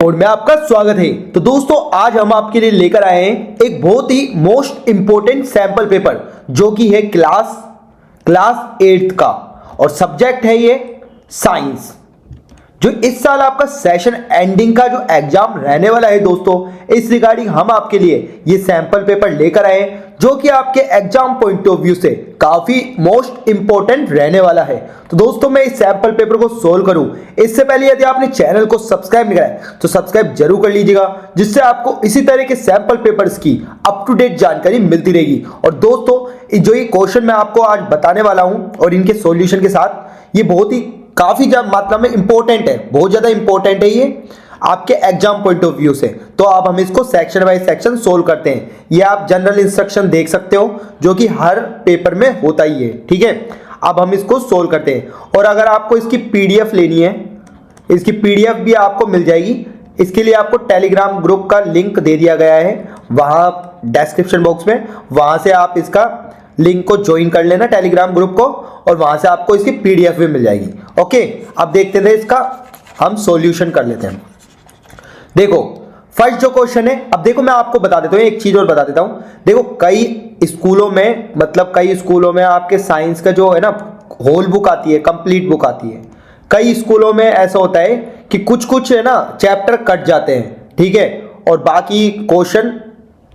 और मैं आपका स्वागत है। तो दोस्तों आज हम आपके लिए लेकर आए हैं एक बहुत ही मोस्ट इंपॉर्टेंट सैंपल पेपर जो कि है क्लास 8th का और सब्जेक्ट है ये साइंस। जो इस साल आपका सेशन एंडिंग का जो एग्जाम रहने वाला है दोस्तों, इस रिगार्डिंग हम आपके लिए ये सैंपल पेपर लेकर आए हैं जो कि आपके एग्जाम पॉइंट ऑफ व्यू से काफी मोस्ट इंपॉर्टेंट रहने वाला है। तो दोस्तों मैं इस सैंपल पेपर को सोल्व करूं इससे पहले यदि आपने चैनल को सब्सक्राइब नहीं करा है तो सब्सक्राइब जरूर कर लीजिएगा, जिससे आपको इसी तरह के सैंपल पेपर्स की अप टू डेट जानकारी मिलती रहेगी। और दोस्तों जो ये क्वेश्चन मैं आपको आज बताने वाला हूं और इनके सॉल्यूशन के साथ, ये बहुत ही काफी मात्रा में इंपॉर्टेंट है, बहुत ज्यादा इंपॉर्टेंट है ये आपके एग्जाम पॉइंट ऑफ व्यू से। तो अब हम इसको सेक्शन बाय सेक्शन सोल्व करते हैं। ये आप जनरल इंस्ट्रक्शन देख सकते हो जो कि हर पेपर में होता ही है, ठीक है। अब हम इसको सोल्व करते हैं और अगर आपको इसकी पीडीएफ लेनी है, इसकी पीडीएफ भी आपको मिल जाएगी। इसके लिए आपको टेलीग्राम ग्रुप का लिंक दे दिया गया है वहां डिस्क्रिप्शन बॉक्स में, वहां से आप इसका लिंक को ज्वाइन कर लेना टेलीग्राम ग्रुप को और वहां से आपको इसकी पीडीएफ भी मिल जाएगी। ओके, अब देखते थे इसका हम सॉल्यूशन कर लेते हैं। देखो फर्स्ट जो क्वेश्चन है, अब देखो मैं आपको बता देता हूं, एक चीज और बता देता हूं। देखो कई स्कूलों में आपके साइंस का जो है ना होल बुक आती है, कंप्लीट बुक आती है। कई स्कूलों में ऐसा होता है कि कुछ है ना चैप्टर कट जाते हैं, ठीक है, और बाकी क्वेश्चन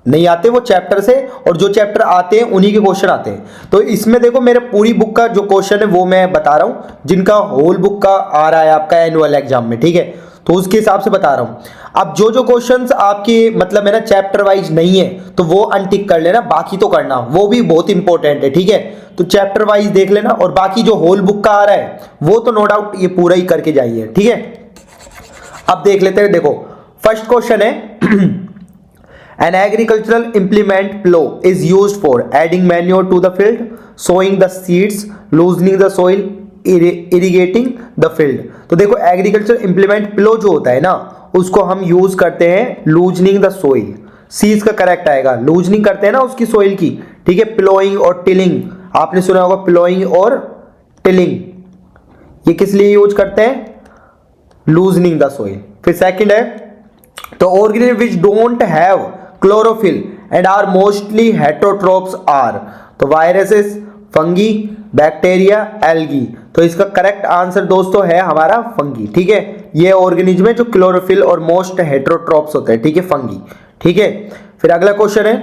नहीं आते वो चैप्टर से, और जो चैप्टर आते हैं उन्हीं के क्वेश्चन आते हैं। तो इसमें देखो मेरे पूरी बुक का जो क्वेश्चन है वो मैं बता रहा हूं, जिनका होल बुक का आ रहा है आपका एनुअल एग्जाम में, ठीक है, तो उसके हिसाब से बता रहा हूं। अब जो क्वेश्चंस आपके मतलब है ना चैप्टर वाइज नहीं है तो वो अनटिक कर लेना, बाकी तो करना, वो भी बहुत इंपॉर्टेंट है, ठीक है। तो चैप्टर वाइज देख लेना और बाकी जो होल बुक का आ रहा है वो तो नो डाउट ये पूरा ही करके जाइए, ठीक है। अब देख लेते हैं। देखो फर्स्ट क्वेश्चन है An agricultural implement plow is used for adding manure to the field, sowing the seeds, loosening the soil, irrigating the field। तो देखो एग्रीकल्चर इंप्लीमेंट प्लो जो होता है ना उसको हम यूज करते हैं लूजनिंग द सोइल। सीज का करेक्ट आएगा, लूजनिंग करते हैं ना उसकी सोइल की, ठीक है। प्लोइंग और टिलिंग आपने सुना होगा, प्लोइंग और टिलिंग ये किस लिए यूज करते हैं? Loosening the soil. फिर सेकंड है तो organism which don't have chlorophyll and are mostly heterotrophs are, तो वायरसेस, फंगी, बैक्टीरिया, एल्गी। तो इसका करेक्ट आंसर दोस्तों है हमारा फंगी, ठीक है। ये ऑर्गेनिज्म है जो क्लोरोफिल और मोस्ट हेटरोट्रोप्स होते हैं, ठीक है, फंगी, ठीक है। फिर अगला क्वेश्चन है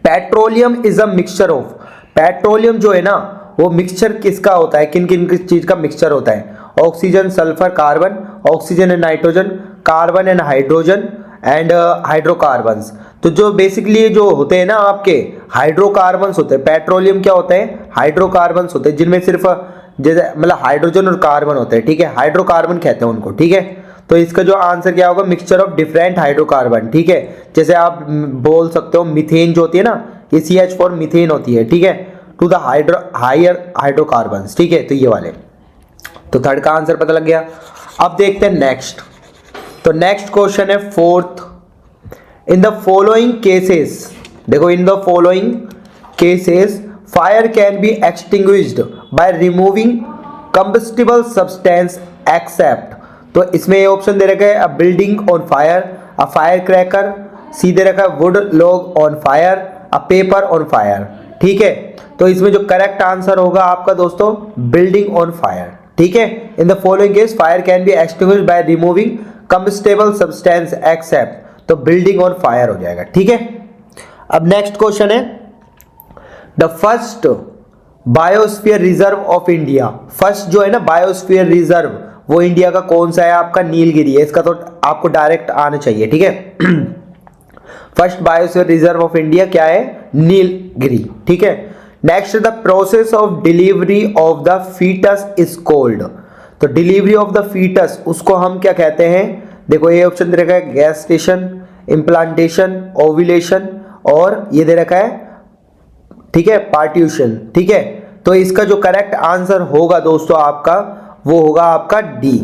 petroleum is a mixture of, petroleum जो है ना वो मिक्सचर किसका होता है, किन किन चीज का मिक्सचर होता है? Oxygen, sulphur, carbon, oxygen and nitrogen, carbon and hydrogen and hydrocarbons. तो जो बेसिकली जो होते हैं ना आपके हाइड्रोकार्बन्स होते हैं, पेट्रोलियम क्या होते हैं? हाइड्रोकार्बन्स होते हैं, जिनमें सिर्फ जैसे मतलब हाइड्रोजन और कार्बन होते हैं, ठीक है, हाइड्रोकार्बन कहते हैं उनको, ठीक है। तो इसका जो आंसर क्या होगा? मिक्सचर ऑफ डिफरेंट हाइड्रोकार्बन, ठीक है। जैसे आप बोल सकते हो मीथेन जो होती है ना, ये CH4 मीथेन होती है, ठीक है, टू द हायर हाइड्रोकार्बन्स, ठीक है। तो ये वाले, तो थर्ड का आंसर पता लग गया। अब देखते हैं नेक्स्ट। तो नेक्स्ट क्वेश्चन है fourth, in the following cases, देखो in the following cases fire can be extinguished by removing combustible substance except. तो इसमें ये ऑप्शन दे रखा है a building on fire, a fire cracker, सीधे रखा है wood log on fire, a paper on fire, ठीक है। तो इसमें जो करेक्ट आंसर होगा आपका दोस्तों बिल्डिंग ऑन फायर, ठीक है। In the following case fire can be extinguished by removing combustible substance except, तो बिल्डिंग ऑन फायर हो जाएगा, ठीक है। अब नेक्स्ट क्वेश्चन है the first biosphere reserve of India, first जो है ना बायोस्फीयर रिजर्व वो इंडिया का कौन सा है? आपका नीलगिरी है। इसका तो आपको डायरेक्ट आना चाहिए, ठीक है। First biosphere reserve of India क्या है? नीलगिरी, ठीक है। Next the process of delivery of the foetus is called, तो डिलीवरी ऑफ द फीटस उसको हम क्या कहते हैं? देखो ये ऑप्शन दे रखा है गैस्टेशन, इम्प्लांटेशन, ओव्यूलेशन, और ये दे रखा है, ठीक है, पार्ट्यूशन, ठीक है। तो इसका जो करेक्ट आंसर होगा दोस्तों आपका वो होगा आपका डी,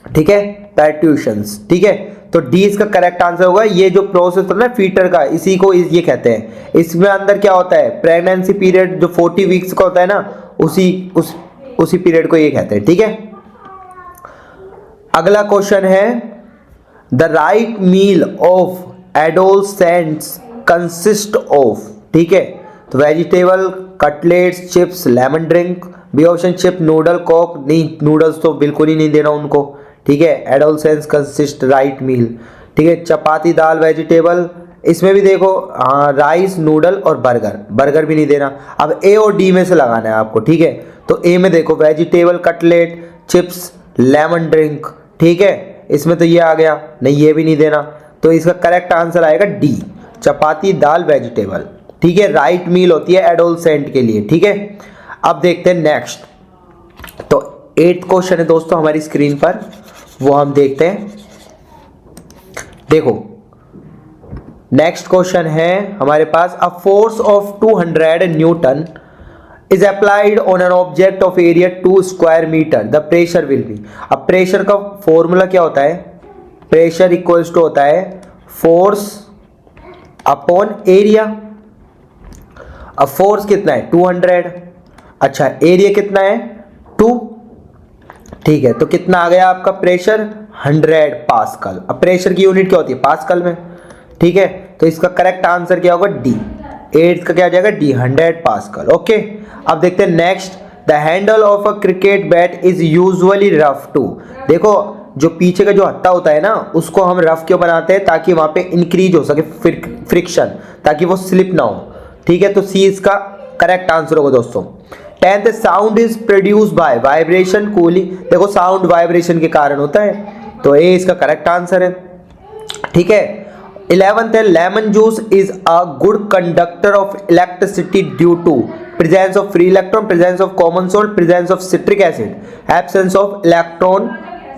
ठीक है, पार्ट्यूशंस, ठीक है। तो डी इसका करेक्ट आंसर होगा। ये जो प्रोसेस होता है ना फीटर का, इसी को ये कहते हैं। इसमें अंदर क्या होता है? प्रेगनेंसी पीरियड जो 40 वीक्स का होता है ना, उसी पीरियड को ये कहते हैं, ठीक है। अगला क्वेश्चन है the right meal of adolescents consist of, ठीक है, तो vegetable, cutlets, chips, lemon drink, B option chip, noodle, coke, नहीं नूडल्स तो बिल्कुल ही नहीं देना उनको, ठीक है, एडोलसेंस कंसिस्ट राइट मील, ठीक है, चपाती, दाल, वेजिटेबल, इसमें भी देखो हाँ राइस, नूडल और बर्गर, बर्गर भी नहीं देना। अब ए और डी में से लगाना है आपको, ठीक है, तो ए में देखो vegetable, cutlet, chips, lemon drink, ठीक है, इसमें तो ये आ गया, नहीं ये भी नहीं देना, तो इसका करेक्ट आंसर आएगा डी, चपाती, दाल, वेजिटेबल, ठीक है, राइट मील होती है एडोलसेंट के लिए, ठीक है। अब देखते हैं नेक्स्ट, तो 8th क्वेश्चन है दोस्तों हमारी स्क्रीन पर, वो हम देखते हैं। देखो नेक्स्ट क्वेश्चन है हमारे पास, a force of 200 newton is applied on an object of area 2 square metre, the pressure will be. अब प्रेशर का फॉर्मूला क्या होता है, प्रेशर इक्वल्स टू होता है फोर्स अपॉन एरिया। अब फोर्स कितना है 200, अच्छा एरिया कितना है 2, ठीक है, तो कितना आ गया आपका प्रेशर 100 पास्कल। अब प्रेशर की यूनिट क्या होती है पास्कल में, ठीक है, तो इसका करेक्ट आंसर क्या होगा डी, 8th का क्या आ जाएगा डी, 100 पास्कल, ओके। अब देखते हैं next, the handle of a cricket bat is usually rough to. देखो जो पीछे का जो हत्था होता है ना उसको हम रफ क्यों बनाते हैं, ताकि वहां पे इंक्रीज हो सके फ्रिक्शन, ताकि वो स्लिप ना हो, ठीक है, तो सी इसका करेक्ट आंसर होगा दोस्तों। 10th, sound is produce by vibration cooling. देखो साउंड वाइब्रेशन के कारण होता है, तो ए इसका करेक्ट आंसर है, ठीक है। 11th है, lemon juice is a good conductor of electricity due to presence of free electron, presence of common salt, presence of citric acid, absence of electron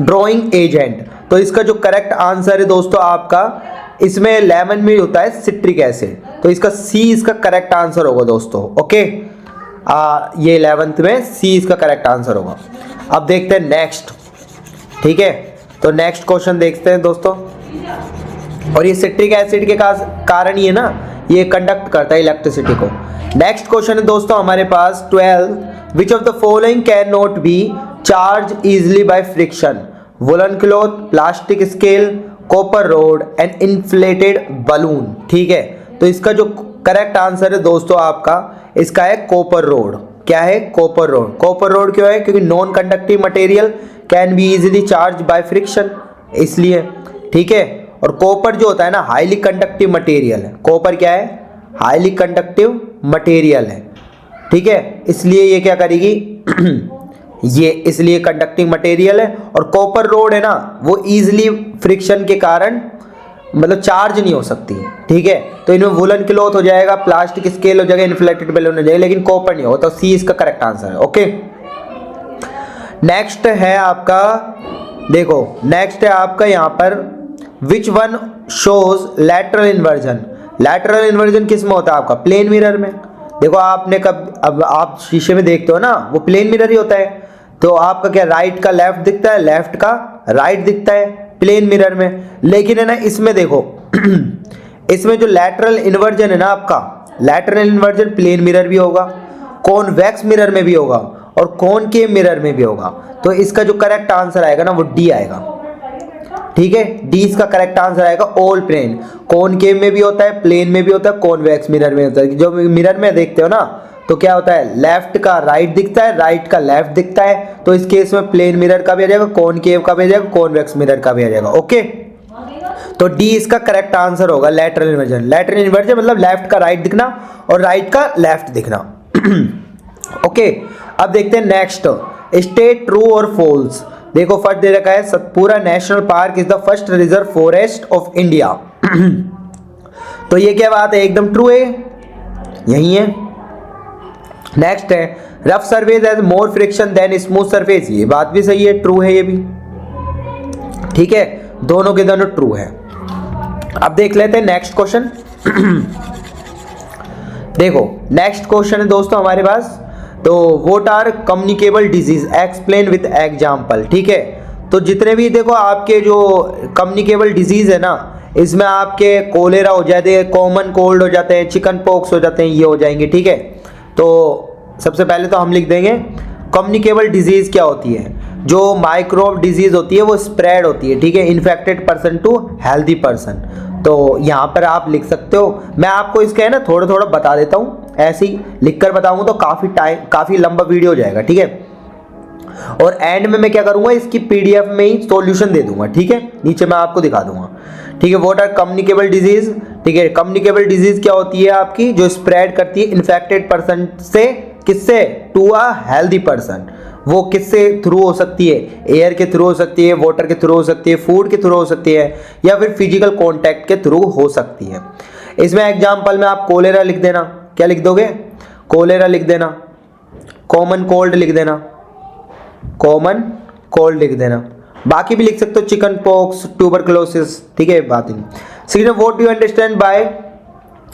drawing agent. तो इसका जो करेक्ट आंसर है दोस्तों आपका, इसमें लेमन में होता है सिट्रिक एसिड, तो इसका सी इसका करेक्ट आंसर होगा दोस्तों, ओके। ये 11th में सी इसका करेक्ट आंसर होगा। अब देखते हैं नेक्स्ट, ठीक है, तो नेक्स्ट क्वेश्चन देखते हैं दोस्तों, और ये सिट्रिक एसिड के कारण ही है ना, ये कंडक्ट करता है इलेक्ट्रिसिटी को। नेक्स्ट क्वेश्चन है दोस्तों हमारे पास 12, विच of the following can not be charge easily by friction, woollen cloth, plastic scale, copper road and inflated balloon, ठीक है, तो इसका जो करेक्ट आंसर है दोस्तों आपका, इसका है कॉपर रोड। क्या है कॉपर रोड, कॉपर रोड क्यों है, क्योंकि non conductive material can be easily charge by friction, इसलिए, ठीक है। और कॉपर जो होता है ना हाईली कंडक्टिव मटेरियल है, कॉपर क्या है हाईली कंडक्टिव मटेरियल है, ठीक है, इसलिए ये क्या करेगी ये इसलिए कंडक्टिंग मटेरियल है। और कॉपर रोड है ना वो इजिली फ्रिक्शन के कारण मतलब चार्ज नहीं हो सकती, ठीक है, तो इनमें वुलन क्लॉथ हो जाएगा, प्लास्टिक स्केल हो जाएगा, इन्फ्लेटेड बलून हो जाएगा, लेकिन कॉपर नहीं होगा, तो सी इसका करेक्ट आंसर है, ओके। नेक्स्ट है आपका, देखो नेक्स्ट है आपका यहाँ पर, which one shows lateral inversion. Lateral inversion किस में होता है आपका प्लेन मिरर में। देखो आपने अब आप शीशे में देखते हो ना वो प्लेन मिरर ही होता है, तो आपका क्या राइट का लेफ्ट दिखता है, लेफ्ट का राइट दिखता है प्लेन मिरर में, लेकिन है ना इसमें देखो इसमें जो लैटरल इन्वर्जन है ना आपका, लैटरल इन्वर्जन प्लेन मिरर भी होगा, कॉन्वेक्स मिरर में भी होगा और कॉनकेव मिरर में भी होगा, तो इसका जो करेक्ट आंसर आएगा ना वो डी आएगा, ठीक है, डी इसका करेक्ट आंसर आएगा। ऑल प्लेन, कॉनकेव में भी होता है, प्लेन में भी होता है, कॉन्वेक्स मिरर में होता है। जो मिरर में देखते हो ना तो क्या होता है लेफ्ट का राइट दिखता है, राइट का लेफ्ट दिखता है, तो इस केस में प्लेन मिरर का भी आ जाएगा, कॉनकेव का भी आ जाएगा, कॉन्वेक्स मिरर का भी आ जाएगा, ओके। तो डी इसका करेक्ट आंसर होगा लैटरल इन्वर्जन। लैटरल इन्वर्जन मतलब लेफ्ट का राइट दिखना और राइट का लेफ्ट दिखना, ओके। अब देखते हैं नेक्स्ट, स्टेट ट्रू और फॉल्स। देखो फर्स्ट दे रखा है, Satpura national park is the first reserve forest of India. तो ये क्या बात है, एकदम ट्रू है, यही है। नेक्स्ट है, rough surface has more friction than smooth surface. ये बात भी सही है, ट्रू है ये भी, ठीक है, दोनों के दोनों ट्रू है। अब देख लेते हैं नेक्स्ट क्वेश्चन। देखो नेक्स्ट क्वेश्चन है दोस्तों हमारे पास, तो what are communicable disease explain with example, ठीक है। तो जितने भी देखो आपके जो कम्युनिकेबल डिजीज है ना, इसमें आपके कोलेरा हो जाते हैं, कॉमन कोल्ड हो जाते हैं, चिकन पॉक्स हो जाते हैं, ये हो जाएंगे, ठीक है। तो सबसे पहले तो हम लिख देंगे कम्युनिकेबल डिजीज क्या होती है। जो माइक्रोब डिजीज होती है वो स्प्रेड होती है, ठीक है, infected person to healthy person. तो यहाँ पर आप लिख सकते हो, मैं आपको इसका है ना थोड़ा थोड़ा बता देता हूँ, ऐसे ही लिख कर बताऊंगा तो काफ़ी लंबा वीडियो हो जाएगा, ठीक है। और एंड में मैं क्या करूंगा, इसकी पीडीएफ में ही सॉल्यूशन दे दूंगा, ठीक है, नीचे मैं आपको दिखा दूंगा, ठीक है। व्हाट आर कम्युनिकेबल डिजीज, ठीक है। कम्युनिकेबल डिजीज क्या होती है आपकी, जो स्प्रेड करती है इन्फेक्टेड पर्सन से, किससे, टू अ हेल्दी पर्सन। वो किससे थ्रू हो सकती है, एयर के थ्रू हो सकती है, वाटर के थ्रू हो सकती है, फूड के थ्रू हो सकती है, या फिर फिजिकल कॉन्टैक्ट के थ्रू हो सकती है। इसमें एग्जाम्पल में आप कोलेरा लिख देना, क्या लिख दोगे, कोलेरा लिख देना, कॉमन कोल्ड लिख देना, कॉमन कोल्ड लिख देना, बाकी भी लिख सकते हो, चिकन पॉक्स, ट्यूबरकुलोसिस, ठीक है, बात नहीं। Second, what do you understand by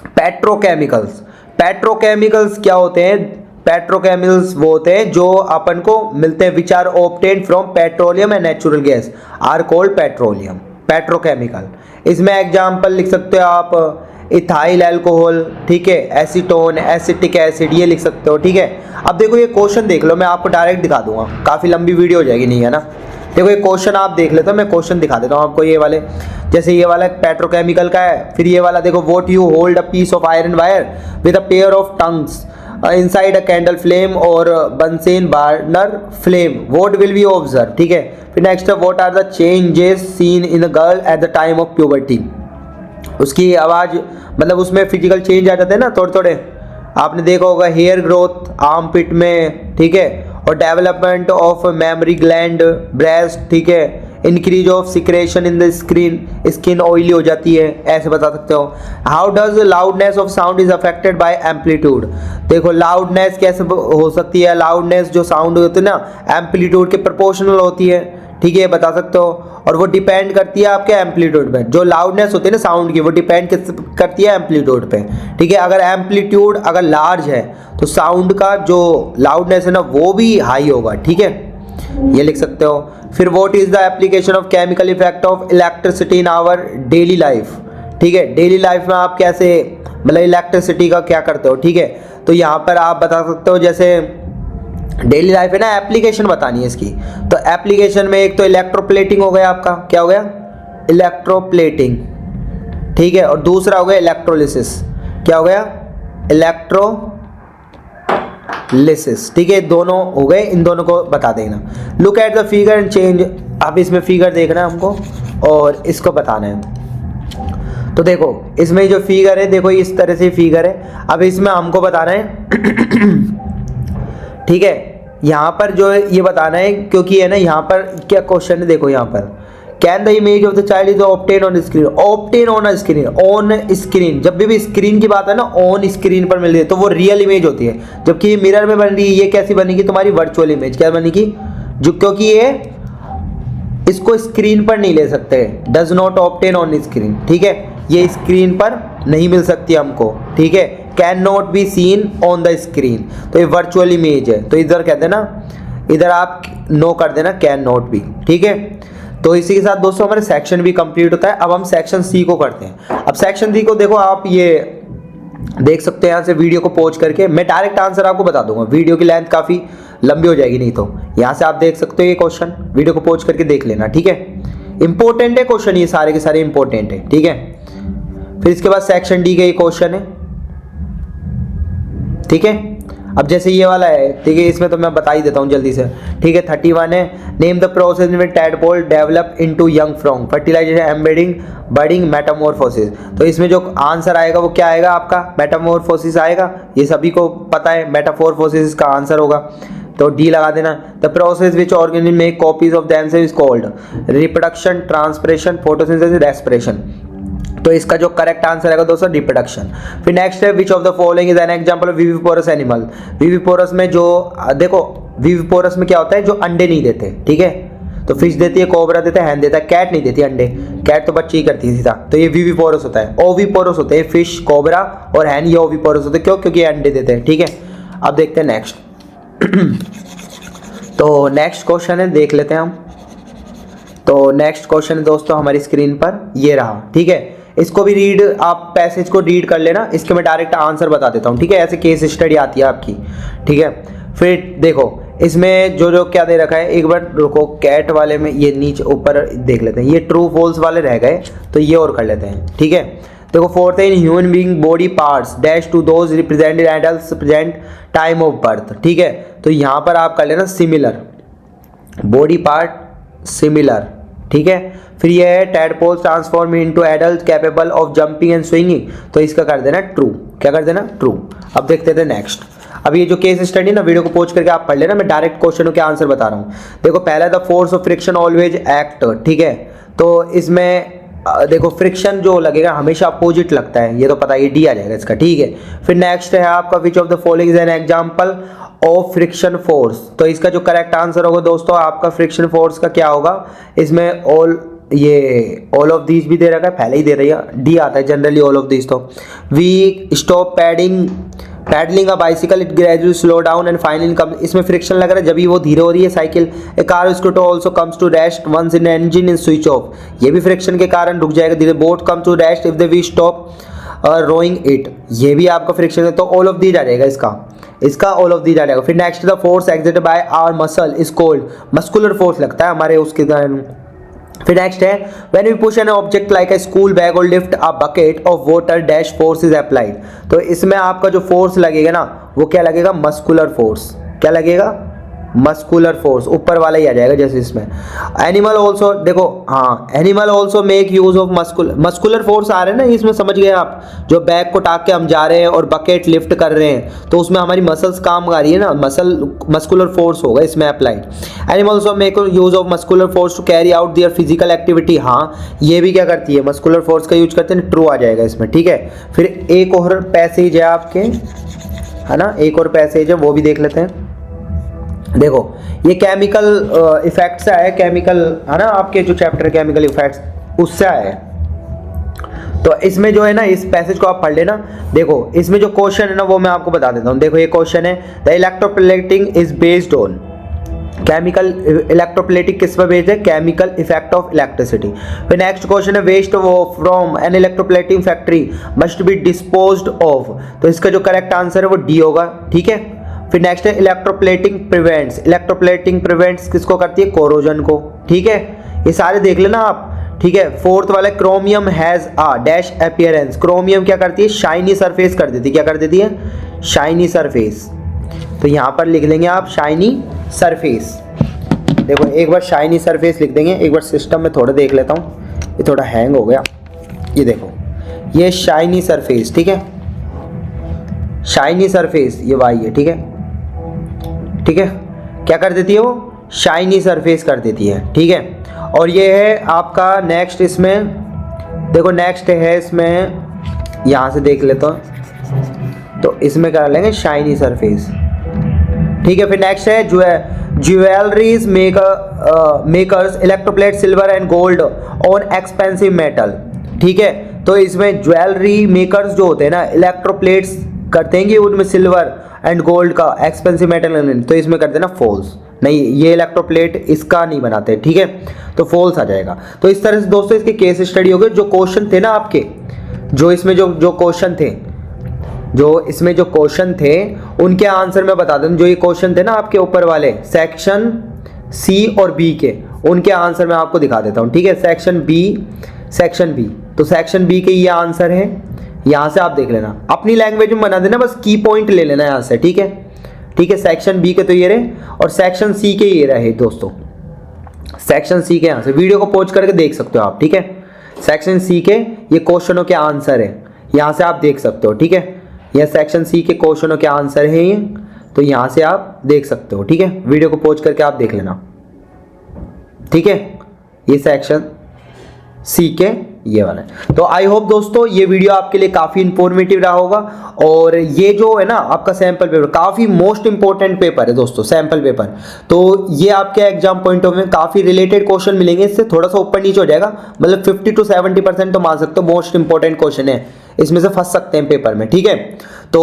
petrochemicals. Petrochemicals क्या होते हैं, पेट्रोकेमिकल्स वो होते हैं जो अपन को मिलते हैं, which are obtained from petroleum and natural gas are called petroleum, petrochemical. इसमें एग्जांपल लिख सकते हो आप, इथाइल अल्कोहल, ठीक है, एसीटोन, एसिटिक एसिड, ये लिख सकते हो, ठीक है। अब देखो ये क्वेश्चन देख लो, मैं आपको डायरेक्ट दिखा दूंगा, काफ़ी लंबी वीडियो हो जाएगी, नहीं है ना। देखो ये क्वेश्चन आप देख लेते हो, मैं क्वेश्चन दिखा देता हूँ आपको। ये वाले, जैसे ये वाला पेट्रोकेमिकल का है, फिर ये वाला देखो, what you hold a piece of iron wire with a pair of tongs inside a candle flame और Bunsen burner flame, what will be observe, ठीक है। फिर next, what are the changes seen in a girl at the time of puberty. उसकी आवाज़, मतलब उसमें physical change आ जाते हैं ना थोड़े थोड़े, आपने देखा होगा, हेयर ग्रोथ आर्म पिट में, ठीक है, और development of memory gland, breast, ठीक है, increase of secretion in the skin oily हो जाती है, ऐसे बता सकते हो। How does loudness of sound is affected by amplitude. देखो लाउडनेस कैसे हो सकती है, लाउडनेस जो साउंड होती है ना, एम्पलीट्यूड के प्रोपोर्शनल होती है, ठीक है, बता सकते हो। और वो डिपेंड करती है आपके एम्पलीट्यूड पे, जो लाउडनेस होती है ना साउंड की, वो डिपेंड करती है एम्पलीट्यूड पे, ठीक है। अगर एम्पलीट्यूड अगर लार्ज है तो साउंड का जो लाउडनेस है ना वो भी हाई होगा, ठीक है, ये लिख सकते हो। फिर what is the application of chemical effect of electricity in our daily life, ठीक है, डेली लाइफ में आप कैसे, मतलब इलेक्ट्रिसिटी का क्या करते हो, ठीक है। तो यहाँ पर आप बता सकते हो, जैसे डेली लाइफ है ना, एप्लीकेशन बतानी है इसकी, तो एप्लीकेशन में एक तो इलेक्ट्रोप्लेटिंग हो गया आपका, क्या हो गया, इलेक्ट्रोप्लेटिंग, ठीक है, और दूसरा हो गया इलेक्ट्रोलिसिस, क्या हो गया, इलेक्ट्रोलिसिस, ठीक है, दोनों हो गए, इन दोनों को बता देना। Look at the figure and change, अब इसमें फिगर देखना है हमको और इसको बताना है। तो देखो इसमें जो फिगर है, देखो इस तरह से फिगर है, अब इसमें हमको बताना है ठीक है, यहाँ पर जो है ये बताना है, क्योंकि है ना यहाँ पर क्या क्वेश्चन है, देखो यहाँ पर, can the image of the child is obtain on screen, obtain on screen, on screen, जब भी स्क्रीन की बात है ना, ऑन स्क्रीन पर मिल रही है तो वो रियल इमेज होती है, जबकि ये मिरर में बन रही है, ये कैसी बनेगी, तुम्हारी वर्चुअल इमेज, क्या बनेगी, जो, क्योंकि ये इसको स्क्रीन पर नहीं ले सकते, does not obtain on screen, ठीक है, ये स्क्रीन पर नहीं मिल सकती हमको, ठीक है, can not be seen on the screen, तो ये वर्चुअल इमेज है, तो इधर कहते हैं ना, इधर आप नो कर देना, कैन नॉट बी, ठीक है। तो इसी के साथ दोस्तों हमारे सेक्शन भी कंप्लीट होता है। अब हम सेक्शन सी को करते हैं। अब सेक्शन सी को देखो, आप ये देख सकते हैं यहाँ से वीडियो को पॉज करके, मैं डायरेक्ट आंसर आपको बता दूंगा, वीडियो की लेंथ काफ़ी लंबी हो जाएगी, नहीं तो यहाँ से आप देख सकते हो ये क्वेश्चन, वीडियो को पॉज करके देख लेना, ठीक है, इंपॉर्टेंट है क्वेश्चन, ये सारे के सारे इंपॉर्टेंट है, ठीक है। फिर इसके बाद सेक्शन डी का ये क्वेश्चन है, ठीक है। अब जैसे ये वाला है, ठीक है, इसमें तो मैं बता ही देता हूँ जल्दी से, ठीक है। 31 है, name the process in which tadpole develop into young frog, fertilisation, embedding, budding, metamorphosis. तो इसमें जो आंसर आएगा वो क्या आएगा आपका, मेटामॉर्फोसिस आएगा, ये सभी को पता है, मेटामॉर्फोसिस का आंसर होगा, तो डी लगा देना। The process which organism make copies of themselves is called reproduction, transpiration, photosynthesis, respiration. तो इसका जो करेक्ट आंसर है दोस्तों रिप्रोडक्शन। फिर नेक्स्ट है, which of the following is an example of viviparous animal. Viviparous में जो देखो, विविपोरस में क्या होता है, जो अंडे नहीं देते, ठीक है, तो फिश देती है, कोबरा देता है, हैन देता है, कैट नहीं देती अंडे, कैट तो बच्चे ही करती है सीधा, तो ये विविपोरस होता है। ओविपोरस होते हैं फिश, कोबरा और हैन, ये ओविपोरस होते हैं, क्यों, क्योंकि अंडे देते हैं, ठीक है। अब देखते हैं नेक्स्ट तो नेक्स्ट क्वेश्चन है, देख लेते हैं हम। तो नेक्स्ट क्वेश्चन है दोस्तों हमारी स्क्रीन पर ये रहा, ठीक है। इसको भी रीड, आप पैसेज को रीड कर लेना, इसके मैं डायरेक्ट आंसर बता देता हूँ, ठीक है, ऐसे केस स्टडी आती है आपकी, ठीक है। फिर देखो इसमें जो जो क्या दे रखा है, एक बार रुको, कैट वाले में ये नीचे ऊपर देख लेते हैं, ये ट्रू फॉल्स वाले रह गए तो ये और कर लेते हैं, ठीक है। देखो फोर्थ है, in human being body parts dash to those represented adults present time of birth, ठीक है। तो यहाँ पर आप कर लेना सिमिलर, बॉडी पार्ट सिमिलर, ठीक है। फिर ये है tadpoles transform into adult capable of jumping and swinging, तो इसका कर देना ट्रू, क्या कर देना ट्रू। अब देखते थे नेक्स्ट। अब ये जो केस स्टडी ना, वीडियो को पॉज करके आप पढ़ लेना, मैं डायरेक्ट क्वेश्चनों के आंसर बता रहा हूँ। देखो पहला the force of friction always act, ठीक है। तो इसमें देखो फ्रिक्शन जो लगेगा हमेशा अपोजिट लगता है, ये तो पता है, ये डी आ जाएगा इसका, ठीक है। फिर नेक्स्ट है आपका विच of the following is an example of friction force, तो इसका जो करेक्ट आंसर होगा दोस्तों आपका फ्रिक्शन फोर्स का क्या होगा, इसमें ऑल ऑफ दीज भी दे रखा है, पहले ही दे रही है, डी आता है जनरली ऑल ऑफ दीज। तो we stop pedalling a bicycle it gradually slow down and finally come, इसमें फ्रिक्शन लग रहा है जब भी वो धीरे हो रही है cycle. A car scooter also comes to rest once in engine in switch off, ये भी फ्रिक्शन के कारण रुक जाएगा धीरे। Boat come to rest if they we stop rowing it, ये भी आपका फ्रिक्शन है, तो ऑल ऑफ दीज आ जाएगा इसका ऑल ऑफ दीज आ जाएगा। फिर next the force exerted by our muscle is called, muscular force लगता है हमारे उसके कारण। फिर नेक्स्ट है when we push an object like a school bag और lift a bucket of water dash force is applied, तो इसमें आपका जो फोर्स लगेगा ना वो क्या लगेगा, मस्कुलर फोर्स, क्या लगेगा मस्कुलर फोर्स, ऊपर वाला ही आ जाएगा जैसे इसमें। एनिमल ऑल्सो, देखो हाँ, animal also make use of muscular force आ रहे हैं ना, इसमें समझ गए आप, जो बैग को टाक के हम जा रहे हैं और बकेट लिफ्ट कर रहे हैं तो उसमें हमारी मसल्स काम आ रही है ना, मस्कुलर फोर्स होगा इसमें applied. Animal also make use of muscular force to carry out their physical activity, हाँ ये भी क्या करती है, मस्कुलर फोर्स का यूज करते हैं, ट्रू आ जाएगा इसमें, ठीक है। फिर एक और पैसेज है आपके, है ना, एक और पैसेज है वो भी देख लेते हैं। देखो ये केमिकल इफेक्ट से आया, केमिकल है ना, आपके जो चैप्टर केमिकल इफेक्ट्स उससे आया है। तो इसमें जो है ना, इस पैसेज को आप पढ़ लेना। देखो इसमें जो क्वेश्चन है ना वो मैं आपको बता देता हूँ। देखो ये क्वेश्चन है, the electroplating is based on, chemical electroplatic किस पर बेस्ड है, केमिकल इफेक्ट ऑफ इलेक्ट्रिसिटी। फिर नेक्स्ट क्वेश्चन है waste from an electroplating factory must be disposed of, तो इसका जो करेक्ट आंसर है वो डी होगा, ठीक है। फिर नेक्स्ट है इलेक्ट्रोप्लेटिंग प्रिवेंट्स किसको करती है, कोरोजन को, ठीक है। ये सारे देख लेना आप, ठीक है। फोर्थ वाला chromium has a dash appearance, chromium क्या करती है, शाइनी सरफेस कर देती है, क्या कर देती है, शाइनी सरफेस। तो यहाँ पर लिख लेंगे आप शाइनी सरफेस। देखो एक बार शाइनी सरफेस लिख देंगे, एक बार सिस्टम में थोड़ा देख लेता हूँ, ये थोड़ा हैंग हो गया। ये देखो ये शाइनी सरफेस, ठीक है, शाइनी सरफेस ये वाई है, ठीक है, ठीक है। क्या कर देती है वो, शाइनी सरफेस कर देती है, ठीक है। और ये है आपका नेक्स्ट, इसमें देखो नेक्स्ट है इसमें, यहाँ से देख लेता हूँ, तो इसमें कर लेंगे शाइनी सरफेस, ठीक है। फिर नेक्स्ट है jewelleries makers electroplate silver and gold on expensive metal, ठीक है। तो इसमें ज्वेलरी मेकर्स जो होते हैं ना, इलेक्ट्रोप्लेट्स करते हैं उनमें सिल्वर एंड गोल्ड का एक्सपेंसिव मेटल, तो इसमें कर देना फॉल्स, नहीं ये इलेक्ट्रोप्लेट इसका नहीं बनाते, ठीक है, तो फॉल्स आ जाएगा। तो इस तरह से दोस्तों इसके केस स्टडी हो गए। जो क्वेश्चन थे ना आपके, जो इसमें जो क्वेश्चन थे, जो इसमें जो क्वेश्चन थे उनके आंसर मैं बता दूं। जो ये क्वेश्चन थे ना आपके ऊपर वाले सेक्शन सी और बी के, उनके आंसर मैं आपको दिखा देता हूँ, ठीक है। सेक्शन बी, तो सेक्शन बी के ये आंसर है, यहाँ से आप देख लेना, अपनी लैंग्वेज में बना देना, बस की पॉइंट ले लेना यहाँ से, ठीक है, ठीक है। सेक्शन बी के तो ये रहे और सेक्शन सी के ये रहे दोस्तों, सेक्शन सी के यहाँ से वीडियो को पॉज करके देख सकते हो आप, ठीक है। सेक्शन सी के ये क्वेश्चनों के आंसर है, यहाँ से आप देख सकते हो, ठीक है। यह सेक्शन सी के क्वेश्चनों के आंसर है ये, तो यहाँ से आप देख सकते हो, ठीक है। वीडियो को पॉज करके आप देख लेना, ठीक है। ये सेक्शन सी के ये वाला है। तो आई होप दोस्तों ये वीडियो आपके लिए काफ़ी इंफॉर्मेटिव रहा होगा। और ये जो है ना आपका सैम्पल पेपर काफ़ी मोस्ट इंपॉर्टेंट पेपर है दोस्तों, सैम्पल पेपर। तो ये आपके एग्जाम पॉइंट ऑफ व्यू काफ़ी रिलेटेड क्वेश्चन मिलेंगे, इससे थोड़ा सा ऊपर नीचे हो जाएगा, मतलब 50 to 70% तो मान सकते हो मोस्ट इंपॉर्टेंट क्वेश्चन है, इसमें से फंस सकते हैं पेपर में, ठीक है। तो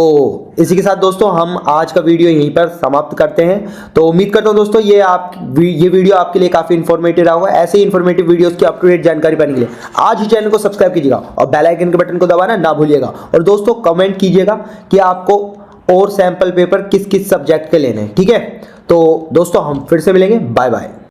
इसी के साथ दोस्तों हम आज का वीडियो यहीं पर समाप्त करते हैं। तो उम्मीद करता हूं दोस्तों ये वीडियो आपके लिए काफ़ी इंफॉर्मेटिव रहा होगा। ऐसे ही इंफॉर्मेटिव वीडियोस की अप टू डेट जानकारी पाने के लिए आज ही चैनल को सब्सक्राइब कीजिएगा और बेल आइकन के बटन को दबाना ना भूलिएगा। और दोस्तों कमेंट कीजिएगा कि आपको और सैंपल पेपर किस किस सब्जेक्ट के लेने हैं, ठीक है। तो दोस्तों हम फिर से मिलेंगे, बाय बाय।